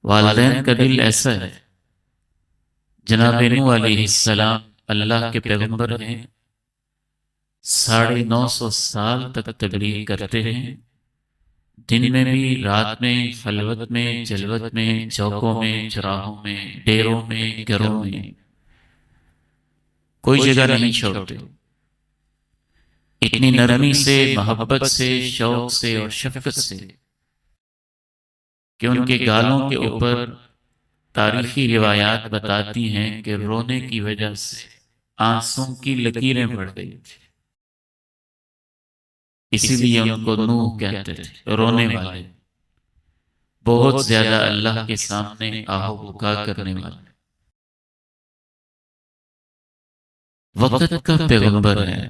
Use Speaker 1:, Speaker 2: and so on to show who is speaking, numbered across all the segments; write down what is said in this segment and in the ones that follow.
Speaker 1: والدین کا دل ایسا ہے۔ جناب نوح علیہ السلام اللہ کے پیغمبر ہیں، 950 سال تک تبلیغ کرتے ہیں، دن میں بھی، رات میں، خلوت میں، جلوت میں، چوکوں میں، چراہوں میں، ڈیروں میں، گھروں میں، کوئی جگہ نہیں چھوڑتے۔ اتنی نرمی سے، محبت سے، شوق سے اور شفقت سے کہ ان کے گالوں کے اوپر تاریخی روایات بتاتی ہیں کہ رونے کی وجہ سے آنسوں کی لکیریں پڑ گئی تھی، اسی لیے ان کو نوح کہتے تھے، رونے والے، بہت زیادہ اللہ کے سامنے آہو بکا کرنے والے۔ وقت کا پیغمبر ہے،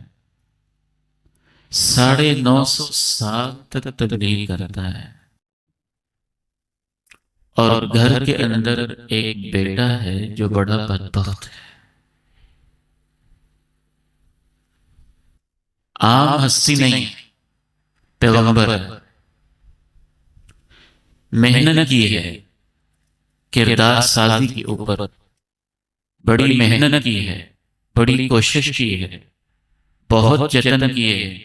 Speaker 1: 950 سال تک تبلیغ کرتا ہے، اور گھر کے اندر ایک بیٹا ہے جو بڑا بدبخت ہے۔ عام ہستی نہیں، پیغمبر ہے، محنت کی ہے کردار سازی کے اوپر، بڑی محنت کی ہے، بڑی کوشش کی ہے، بہت جتن کیے ہیں،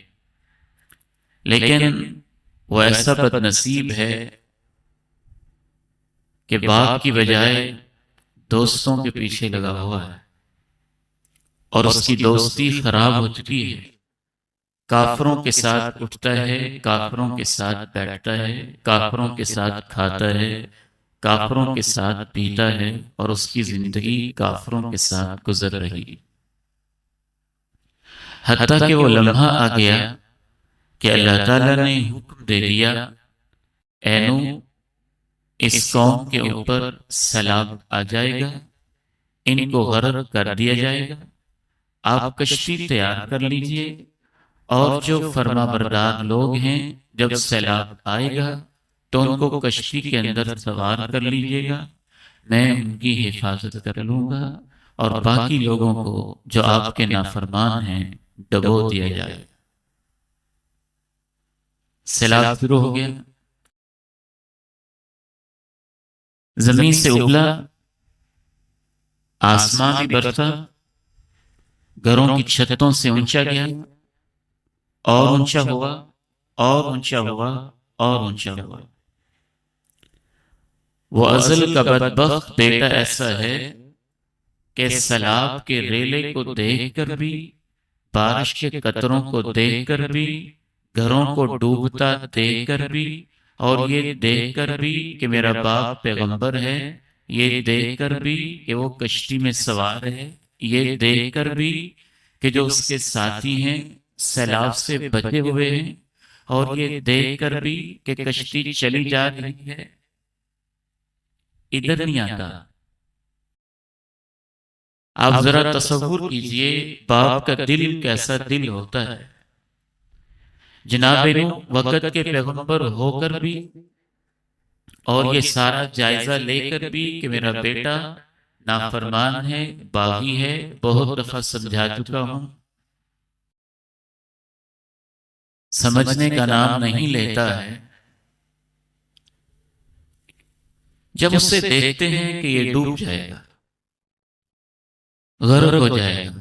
Speaker 1: لیکن وہ ایسا بد نصیب ہے کہ باپ کی بجائے دوستوں کے پیچھے لگا ہوا ہے، اور اس کی دوستی خراب ہو چکی ہے۔ کافروں کے ساتھ اٹھتا ہے، کافروں کے ساتھ بیٹھتا ہے، کافروں کے ساتھ کھاتا ہے، کافروں کے ساتھ پیتا ہے، اور اس کی زندگی کافروں کے ساتھ گزر رہی، حتیٰ کہ وہ لمحہ آ گیا کہ اللہ تعالیٰ نے حکم دے دیا، اے نوح، اس قوم کے اوپر سیلاب آ جائے گا، ان کو غرق کر دیا جائے گا، آپ کشتی تیار کر لیجئے، اور جو فرما بردار لوگ ہیں جب سیلاب آئے گا تو ان کو کشتی کے اندر سوار کر لیجئے گا، میں ان کی حفاظت کر لوں گا، اور باقی لوگوں کو جو آپ کے نافرمان ہیں ڈبو دیا جائے گا۔ سیلاب شروع ہو گیا، زمین سے ابلا، آسمان بھی برسا، گھروں کی چھتوں سے اونچا گیا، اور اونچا ہوا، اور اونچا ہوا، اور اونچا ہوا۔ وہ ازل کا بدبخت بیٹا ایسا ہے کہ سیلاب کے ریلے کو دیکھ کر بھی، بارش کے قطروں کو دیکھ کر بھی، گھروں کو ڈوبتا دیکھ کر بھی، اور یہ دیکھ کر بھی کہ میرا باپ پیغمبر ہے، یہ دیکھ کر بھی کہ وہ کشتی میں سوار ہے، یہ دیکھ کر بھی کہ جو اس کے ساتھی ہیں سیلاب سے بچے ہوئے ہیں، اور یہ دیکھ کر بھی کہ کشتی چلی جا رہی ہے، ادھر نہیں آتا۔ آپ ذرا تصور کیجئے باپ کا دل کیسا دل ہوتا ہے۔ جناب نوح وقت کے پیغمبر ہو کر بھی، اور یہ سارا جائزہ لے کر بھی کہ میرا بیٹا نافرمان ہے، باغی ہے، بہت دفعہ سمجھا چکا ہوں، سمجھنے کا نام نہیں لیتا ہے۔ جب اسے دیکھتے ہیں کہ یہ ڈوب جائے گا، غرق ہو جائے گا،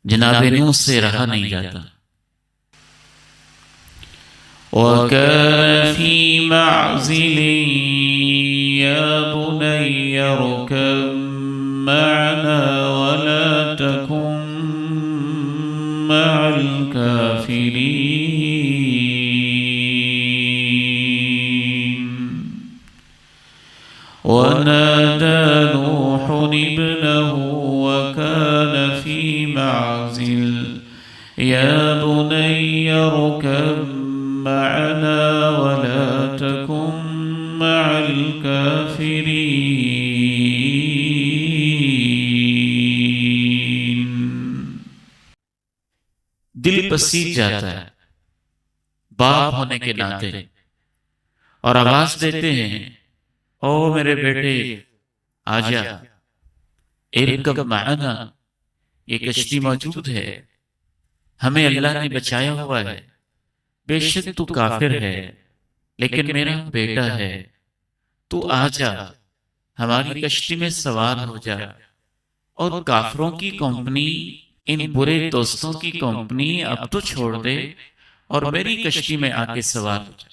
Speaker 1: جناب نوح سے رہا نہیں جاتا۔ وَكَانَ فِي مَعْزِلٍ يَا بُنَيَّ ارْكَب مَّعَنَا وَلَا تَكُن مَّعَ الْكَافِرِينَ وَنَادَىٰ نُوحٌ ابْنَهُ وَكَانَ فِي مَعْزِلٍ يَا بُنَيَّ ارْكَب معنا ولا تكن مع الكافرين۔ دل پسیج جاتا ہے باپ ہونے کے ناطے، اور آواز دیتے ہیں، او میرے بیٹے آجا، ارکب معنا، یہ کشتی موجود ہے، ہمیں اللہ نے بچایا ہوا ہے، بے شک تو کافر ہے لیکن میرا بیٹا ہے، تو آ جا، ہماری کشتی میں سوار ہو جا، اور کافروں کی کمپنی، ان برے دوستوں کی کمپنی اب تو چھوڑ دے اور میری کشتی میں آ کے سوار ہو جا۔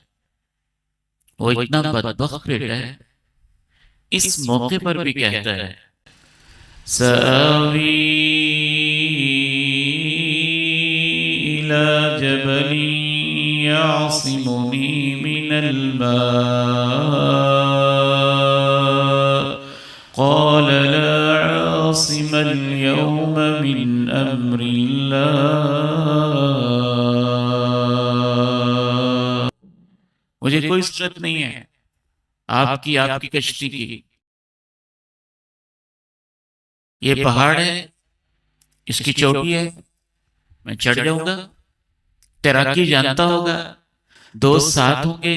Speaker 1: وہ اتنا بدبخت بیٹا ہے، اس موقع پر بھی کہتا ہے سآوی إلى جبل يعصمني من الماء قال لا عاصم اليوم من أمر الله۔ مجھے کوئی ضرورت نہیں ہے آپ کی کشتی کی، یہ پہاڑ ہے، اس کی چوٹی ہے، میں چڑھ جاؤں گا، تیراکی جانتا ہوگا، دوست ساتھ ہوں گے۔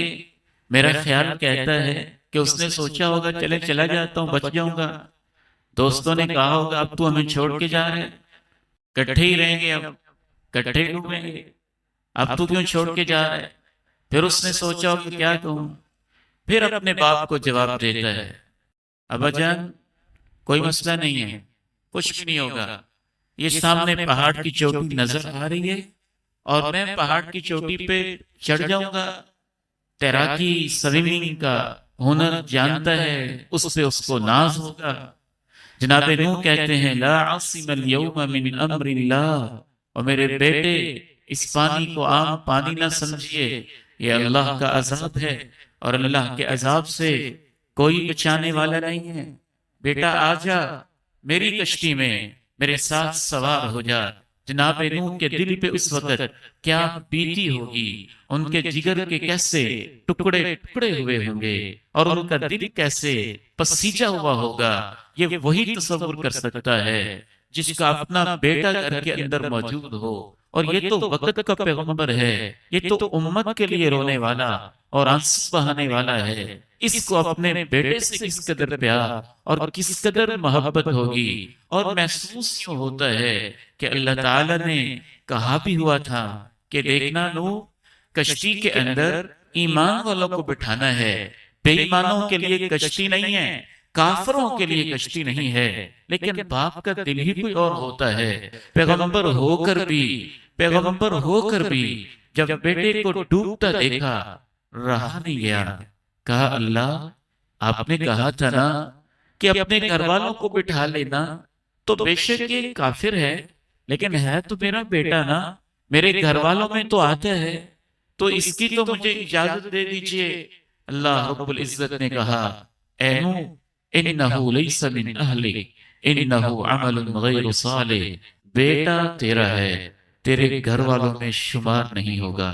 Speaker 1: میرا خیال کہتا ہے کہ اس نے سوچا ہوگا چلے چلا جاتا ہوں، بچ جاؤں گا۔ دوستوں نے کہا ہوگا اب تو ہمیں چھوڑ کے جا رہے، کٹھے ہی رہیں گے، اب کٹھے ڈوبیں گے، اب تو کیوں چھوڑ کے جا رہے۔ پھر اس نے سوچا ہوگا کیا کہوں، پھر اپنے باپ کو جواب دیتا ہے ابا جان کوئی مسئلہ نہیں ہے، کچھ بھی نہیں ہوگا، یہ سامنے پہاڑ کی چوٹی نظر آ رہی ہے اور میں پہاڑ کی چوٹی پہ چڑھ جاؤں گا، تیراکی سوئمنگ کا ہنر جانتا ہے، اس پہ اس کو ناز ہوگا۔ جناب نوح کہتے ہیں لا عاصم اليوم من امر اللہ، اور میرے بیٹے اس پانی کو عام پانی نہ سمجھیے، یہ اللہ کا عذاب ہے اور اللہ کے عذاب سے کوئی بچانے والا نہیں ہے۔ بیٹا آ جا میری کشتی میں، میرے ساتھ سوار ہو جا۔ جناب نوح کے دل پہ اس وقت کیا بیتی ہوگی، ان کے جگر کے کیسے ٹکڑے ٹکڑے ہوئے ہوں گے اور ان کا دل کیسے پسیجا ہوا ہوگا، یہ وہی تصور کر سکتا ہے جس کا اپنا بیٹا گھر کے اندر موجود ہو، اور یہ تو وقت کا پیغمبر ہے، یہ تو امت کے لیے رونے والا اور آنسو بہانے والا ہے، اس کو اپنے بیٹے سے کس قدر پیار اور کس قدر محبت ہوگی۔ اور محسوس یوں ہوتا ہے کہ اللہ تعالیٰ نے کہا بھی ہوا تھا کہ دیکھنا نوح، کشتی کے اندر ایمان والوں کو بٹھانا ہے، بے ایمانوں کے لیے کشتی نہیں ہے، کافروں کے لیے کشتی نہیں ہے۔ لیکن باپ کا دل ہی کوئی اور ہوتا ہے، پیغمبر ہو کر بھی جب بیٹے کو ڈوبتا دیکھا رہا نہیں گیا، کہا اللہ آپ نے کہا تھا نا کہ اپنے گھر والوں کو بٹھا لینا، تو بے شک یہ کافر ہے لیکن ہے تو میرا بیٹا نا، میرے گھر والوں میں تو آتا ہے، تو اس کی تو مجھے اجازت دے دیجئے۔ اللہ رب العزت نے کہا اے نوح انہو لیس من اہلک انہو عمل غیر صالح، بیٹا تیرا ہے، تیرے گھر والوں میں شمار نہیں ہوگا،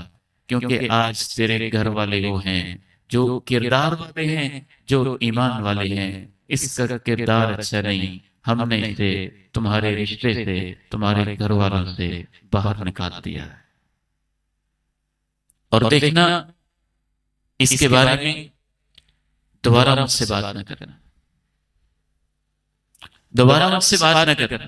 Speaker 1: کیونکہ آج تیرے گھر والے وہ ہیں جو کردار والے ہیں، جو ایمان والے ہیں، اس کا کردار اچھا نہیں، ہم نے اسے تمہارے رشتے سے، تمہارے گھر والوں سے باہر نکال دیا۔ اور دیکھنا اس کے بارے میں دوبارہ مجھ سے بات نہ کرنا، دوبارہ مجھ سے بات نہ کرنا۔